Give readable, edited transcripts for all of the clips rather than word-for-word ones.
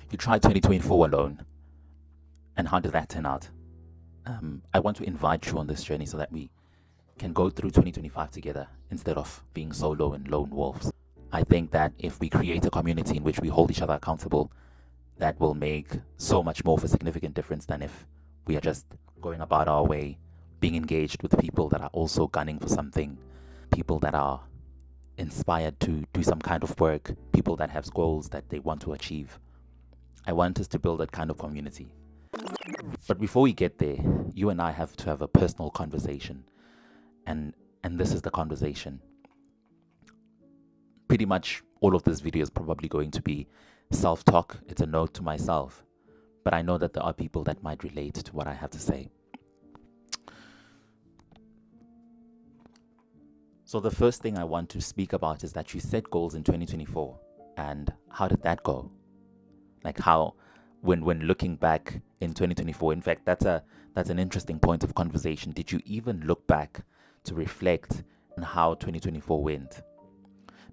You tried 2024 alone, and how did that turn out? I want to invite you on this journey so that we can go through 2025 together instead of being solo and lone wolves. I think that if we create a community in which we hold each other accountable, that will make so much more of a significant difference than if we are just going about our way, being engaged with people that are also gunning for something, people that are inspired to do some kind of work, people that have goals that they want to achieve. I want us to build that kind of community. But before we get there, you and I have to have a personal conversation. And this is the conversation. Pretty much all of this video is probably going to be self-talk. It's a note to myself. But I know that there are people that might relate to what I have to say. So the first thing I want to speak about is that you set goals in 2024. And how did that go? Like how, when looking back in 2024, in fact, that's an interesting point of conversation. Did you even look back to reflect on how 2024 went?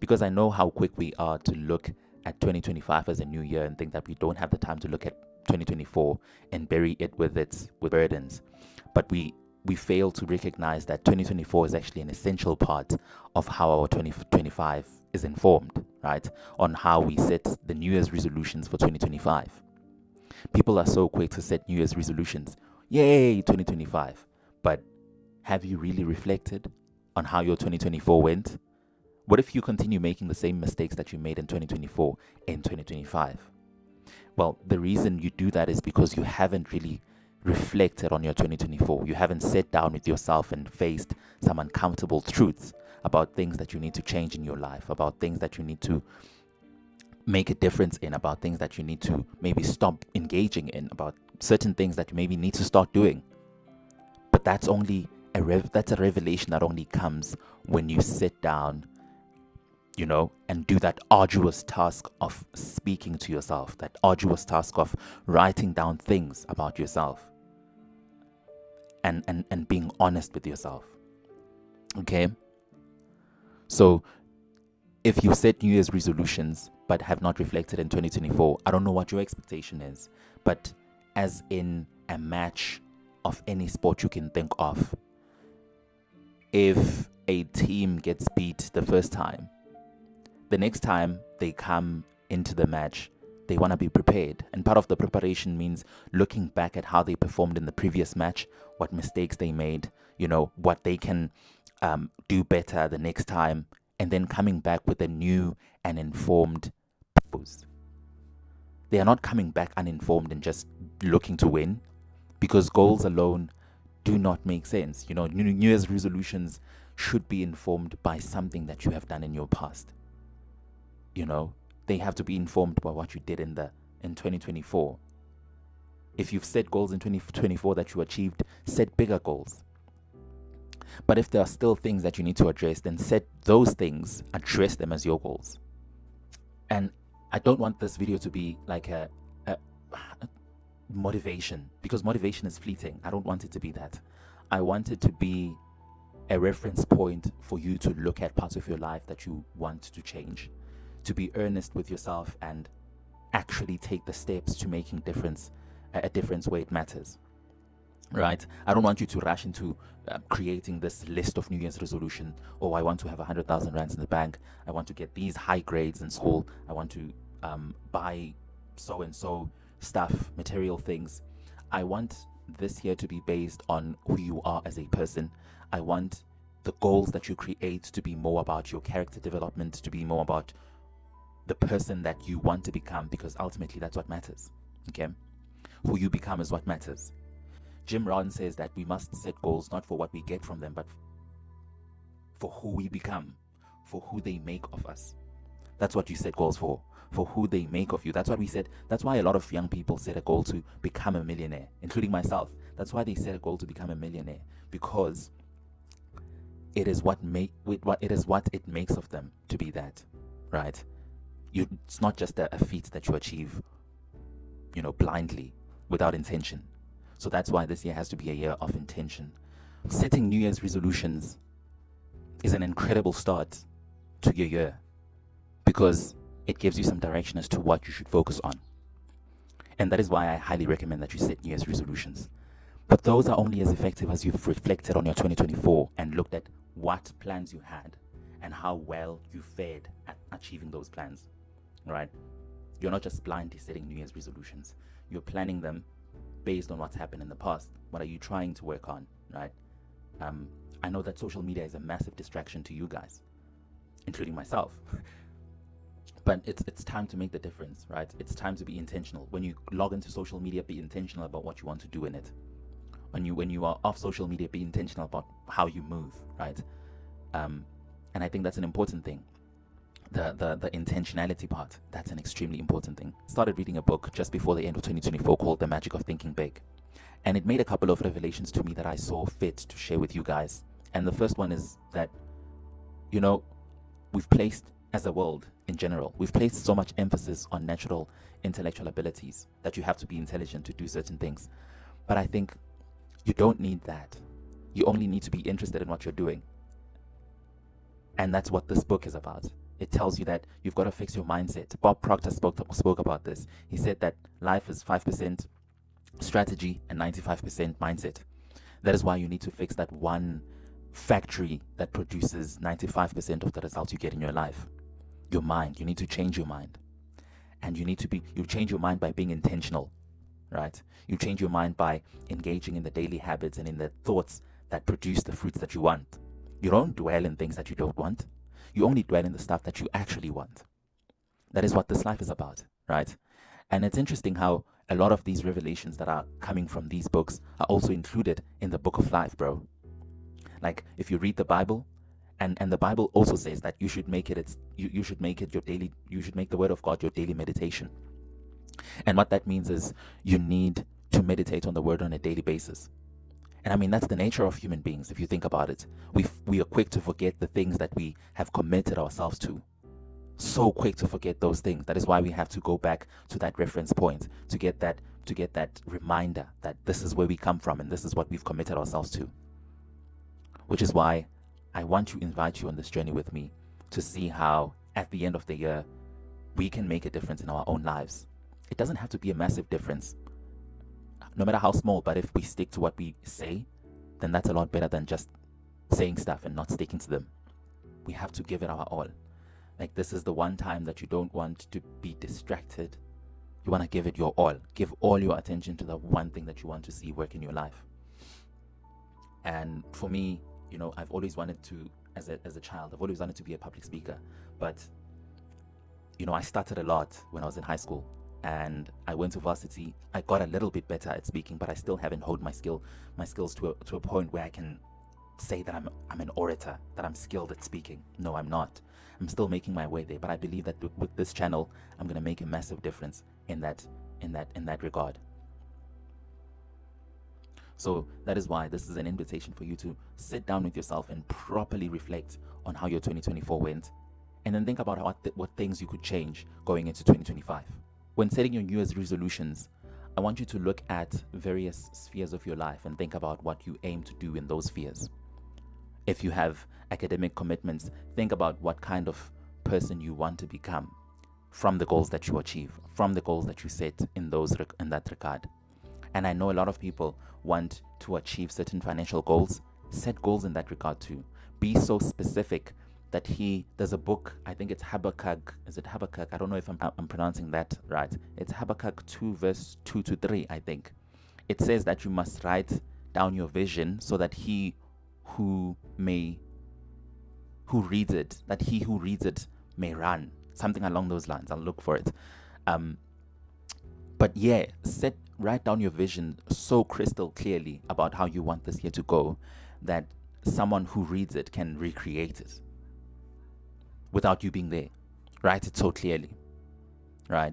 Because I know how quick we are to look at 2025 as a new year and think that we don't have the time to look at 2024 and bury it with burdens. But we fail to recognize that 2024 is actually an essential part of how our 2025 is informed, right? On how we set the New Year's resolutions for 2025. People are so quick to set New Year's resolutions. Yay, 2025. But have you really reflected on how your 2024 went? What if you continue making the same mistakes that you made in 2024 in 2025? Well, the reason you do that is because you haven't really reflected on your 2024. You haven't sat down with yourself and faced some uncomfortable truths about things that you need to change in your life, about things that you need to make a difference in, about things that you need to maybe stop engaging in, about certain things that you maybe need to start doing. But that's only that's a revelation that only comes when you sit down, and do that arduous task of speaking to yourself, that arduous task of writing down things about yourself and being honest with yourself. Okay? So if you set New Year's resolutions but have not reflected in 2024, I don't know what your expectation is, but as in a match of any sport you can think of, if a team gets beat the first time, the next time they come into the match, they want to be prepared. And part of the preparation means looking back at how they performed in the previous match, what mistakes they made, what they can do better the next time, and then coming back with a new and informed purpose. They are not coming back uninformed and just looking to win, because goals alone do not make sense. New Year's resolutions should be informed by something that you have done in your past. They have to be informed by what you did in 2024. If you've set goals in 2024 that you achieved, set bigger goals. But if there are still things that you need to address, then set those things, address them as your goals. And I don't want this video to be like a motivation, because motivation is fleeting. I don't want it to be that. I want it to be a reference point for you to look at parts of your life that you want to change, to be earnest with yourself and actually take the steps to making a difference where it matters, right? I don't want you to rush into creating this list of New Year's resolution. Oh, I want to have 100,000 rands in the bank. I want to get these high grades in school. I want to buy so-and-so stuff, material things. I want this year to be based on who you are as a person. I want the goals that you create to be more about your character development, to be more about the person that you want to become, because ultimately that's what matters. Okay? Who you become is what matters. Jim Rohn says that we must set goals not for what we get from them, but for who we become, for who they make of us. That's what you set goals for who they make of you. That's what we said. That's why a lot of young people set a goal to become a millionaire, including myself. That's why they set a goal to become a millionaire, because it is what it makes of them to be that, right? It's not just a feat that you achieve, blindly, without intention. So that's why this year has to be a year of intention. Setting New Year's resolutions is an incredible start to your year, because it gives you some direction as to what you should focus on. And that is why I highly recommend that you set New Year's resolutions. But those are only as effective as you've reflected on your 2024 and looked at what plans you had and how well you fared at achieving those plans, right? You're not just blindly setting New Year's resolutions. You're planning them based on what's happened in the past. What are you trying to work on, right? I know that social media is a massive distraction to you guys, including myself. But it's time to make the difference, right? It's time to be intentional. When you log into social media, be intentional about what you want to do in it. When you are off social media, be intentional about how you move, right? And I think that's an important thing. The intentionality part, that's an extremely important thing. Started reading a book just before the end of 2024 called The Magic of Thinking Big. And it made a couple of revelations to me that I saw fit to share with you guys. And the first one is that, we've placed, as a world in general, we've placed so much emphasis on natural intellectual abilities that you have to be intelligent to do certain things. But I think you don't need that. You only need to be interested in what you're doing. And that's what this book is about. It tells you that you've got to fix your mindset. Bob Proctor spoke about this. He said that life is 5% strategy and 95% mindset. That is why you need to fix that one factory that produces 95% of the results you get in your life. Your mind. You need to change your mind. And you change your mind by being intentional, right? You change your mind by engaging in the daily habits and in the thoughts that produce the fruits that you want. You don't dwell in things that you don't want. You only dwell in the stuff that you actually want. That is what this life is about, right? And it's interesting how a lot of these revelations that are coming from these books are also included in the book of life, bro. Like, if you read the Bible, and the Bible also says that you should make it your daily, you should make the word of God your daily meditation. And what that means is you need to meditate on the word on a daily basis. And I mean, that's the nature of human beings. If you think about it, we are quick to forget the things that we have committed ourselves to. So quick to forget those things. That is why we have to go back to that reference point to get that reminder that this is where we come from and this is what we've committed ourselves to. Which is why I want to invite you on this journey with me to see how at the end of the year we can make a difference in our own lives. It doesn't have to be a massive difference, no matter how small, but if we stick to what we say, then that's a lot better than just saying stuff and not sticking to them. We have to give it our all. Like, this is the one time that you don't want to be distracted. You want to give it your all. Give all your attention to the one thing that you want to see work in your life. And for me, I've always wanted to, as a child, I've always wanted to be a public speaker. But, I started a lot when I was in high school. And I went to varsity. I got a little bit better at speaking, but I still haven't honed my skills to a point where I can say that I'm an orator, that I'm skilled at speaking. No, I'm not. I'm still making my way there, but I believe that with this channel, I'm going to make a massive difference in that regard. So that is why this is an invitation for you to sit down with yourself and properly reflect on how your 2024 went, and then think about what things you could change going into 2025. When setting your New Year's resolutions, I want you to look at various spheres of your life and think about what you aim to do in those spheres. If you have academic commitments, think about what kind of person you want to become from the goals that you achieve, from the goals that you set in that regard. And I know a lot of people want to achieve certain financial goals. Set goals in that regard too. Be so specific that there's a book, I think it's Habakkuk. Is it Habakkuk? I don't know if I'm pronouncing that right. It's Habakkuk 2 verse 2 to 3, I think. It says that you must write down your vision so that he who reads it may run. Something along those lines. I'll look for it. But yeah, write down your vision so crystal clearly about how you want this year to go that someone who reads it can recreate it without you being there. Write it so clearly, right?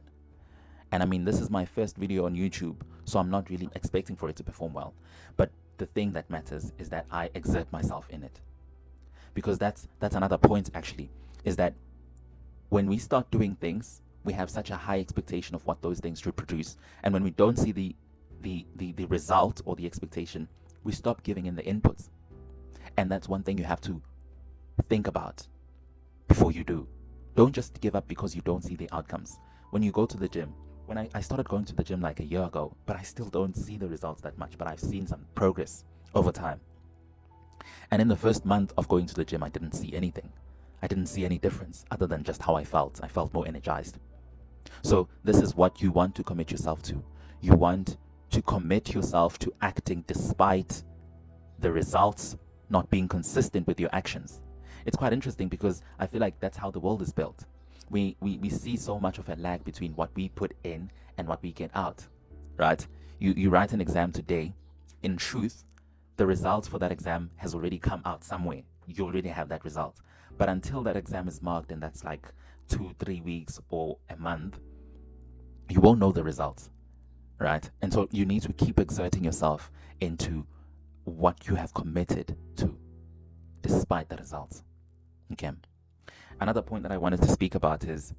And I mean, this is my first video on YouTube, so I'm not really expecting for it to perform well. But the thing that matters is that I exert myself in it. Because that's another point, actually, is that when we start doing things, we have such a high expectation of what those things should produce. And when we don't see the result or the expectation, we stop giving in the inputs. And that's one thing you have to think about before you do. Don't just give up because you don't see the outcomes. When you go to the gym, when I started going to the gym like a year ago, but I still don't see the results that much, but I've seen some progress over time. And in the first month of going to the gym, I didn't see anything. I didn't see any difference other than just how I felt. I felt more energized. So this is what you want to commit yourself to. You want to commit yourself to acting despite the results not being consistent with your actions. It's quite interesting because I feel like that's how the world is built. We see so much of a lag between what we put in and what we get out, right? You write an exam today. In truth, the results for that exam has already come out somewhere. You already have that result. But until that exam is marked, and that's like 2-3 weeks or a month, you won't know the results, right? And so you need to keep exerting yourself into what you have committed to despite the results. Okay. Another point that I wanted to speak about is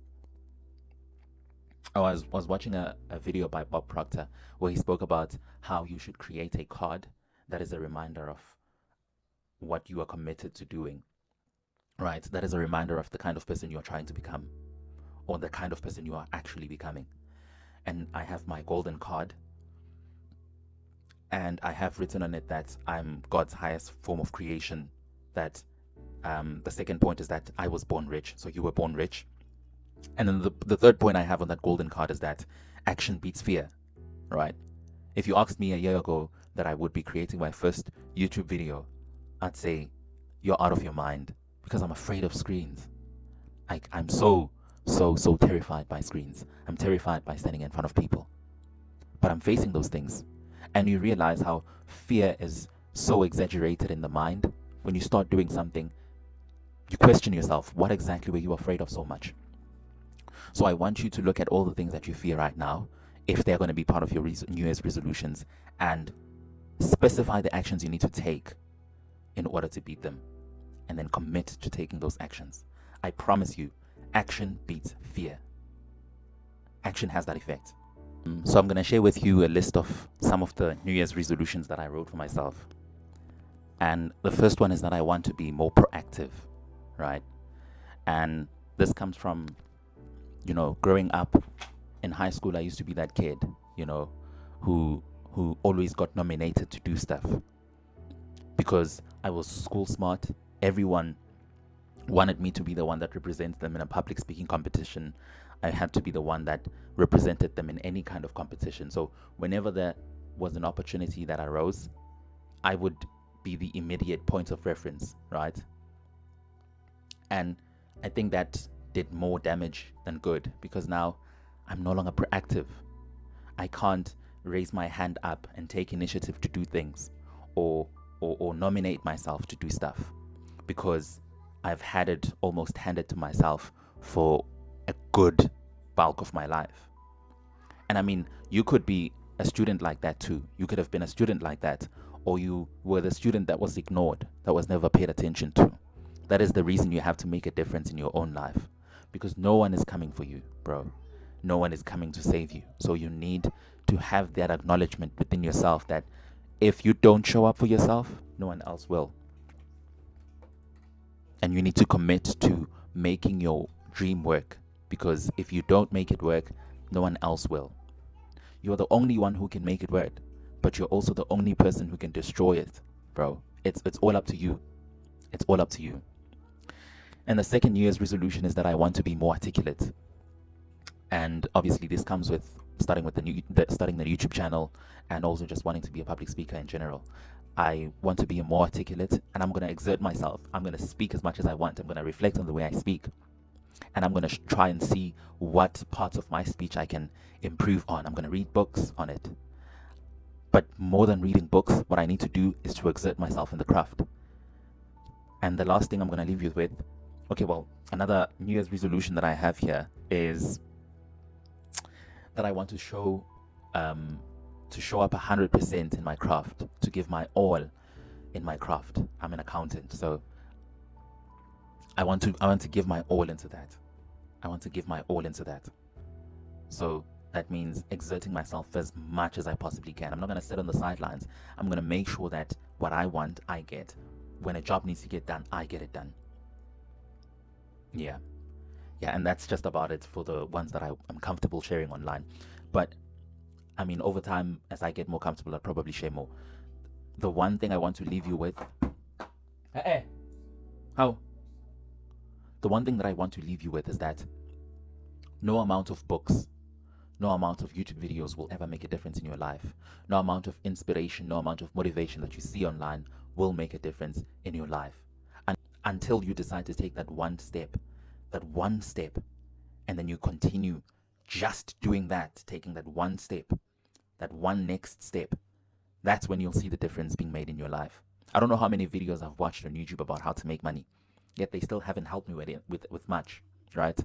I was watching a video by Bob Proctor where he spoke about how you should create a card that is a reminder of what you are committed to doing, right? That is a reminder of the kind of person you are trying to become or the kind of person you are actually becoming. And I have my golden card, and I have written on it that I'm God's highest form of creation, that the second point is that I was born rich, so you were born rich. And then the third point I have on that golden card is that action beats fear, right? If you asked me a year ago that I would be creating my first YouTube video, I'd say you're out of your mind because I'm afraid of screens. I'm so terrified by screens. I'm terrified by standing in front of people. But I'm facing those things. And you realize how fear is so exaggerated in the mind. When you start doing something, you question yourself, what exactly were you afraid of so much? So I want you to look at all the things that you fear right now, if they're going to be part of your New Year's resolutions, and specify the actions you need to take in order to beat them, and then commit to taking those actions. I promise you, action beats fear. Action has that effect. So I'm going to share with you a list of some of the New Year's resolutions that I wrote for myself. And the first one is that I want to be more proactive, right? And this comes from, growing up in high school. I used to be that kid, who always got nominated to do stuff because I was school smart. Everyone wanted me to be the one that represents them in a public speaking competition. I had to be the one that represented them in any kind of competition. So whenever there was an opportunity that arose, I would be the immediate point of reference, right? And I think that did more damage than good because now I'm no longer proactive. I can't raise my hand up and take initiative to do things or nominate myself to do stuff because I've had it almost handed to myself for a good bulk of my life. And I mean, you could be a student like that too. You could have been a student like that, or you were the student that was ignored, that was never paid attention to. That is the reason you have to make a difference in your own life, because no one is coming for you, bro. No one is coming to save you. So you need to have that acknowledgement within yourself that if you don't show up for yourself, no one else will. And you need to commit to making your dream work, because if you don't make it work, no one else will. You're the only one who can make it work, but you're also the only person who can destroy it, bro. It's all up to you. It's all up to you. And the second New Year's resolution is that I want to be more articulate. And obviously this comes with starting the YouTube channel and also just wanting to be a public speaker in general. I want to be more articulate, and I'm going to exert myself. I'm going to speak as much as I want. I'm going to reflect on the way I speak. And I'm going to try and see what parts of my speech I can improve on. I'm going to read books on it. But more than reading books, what I need to do is to exert myself in the craft. And the last thing I'm going to leave you with, another New Year's resolution that I have here is that I want to show up 100% in my craft, to give my all in my craft. I'm an accountant, so I want to give my all into that. I want to give my all into that. So that means exerting myself as much as I possibly can. I'm not going to sit on the sidelines. I'm going to make sure that what I want, I get. When a job needs to get done, I get it done. Yeah, and that's just about it for the ones that I'm comfortable sharing online. But I mean, over time, as I get more comfortable, I'll probably share more. The one thing I want to leave you with. How? The one thing that I want to leave you with is that no amount of books, no amount of YouTube videos will ever make a difference in your life. No amount of inspiration, no amount of motivation that you see online will make a difference in your life. And until you decide to take that one step, and then you continue just doing that, taking that one step, that one next step, that's when you'll see the difference being made in your life. I don't know how many videos I've watched on YouTube about how to make money, yet they still haven't helped me with much, right?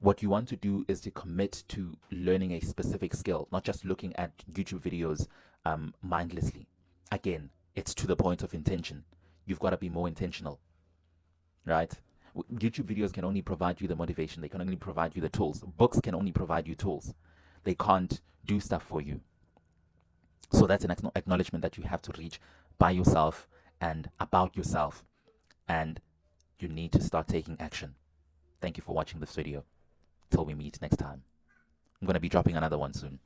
What you want to do is to commit to learning a specific skill, not just looking at YouTube videos mindlessly. Again, it's to the point of intention. You've got to be more intentional, right? YouTube videos can only provide you the motivation. They can only provide you the tools. Books can only provide you tools. They can't do stuff for you. So that's an acknowledgement that you have to reach by yourself and about yourself. And you need to start taking action. Thank you for watching this video. Till we meet next time. I'm going to be dropping another one soon.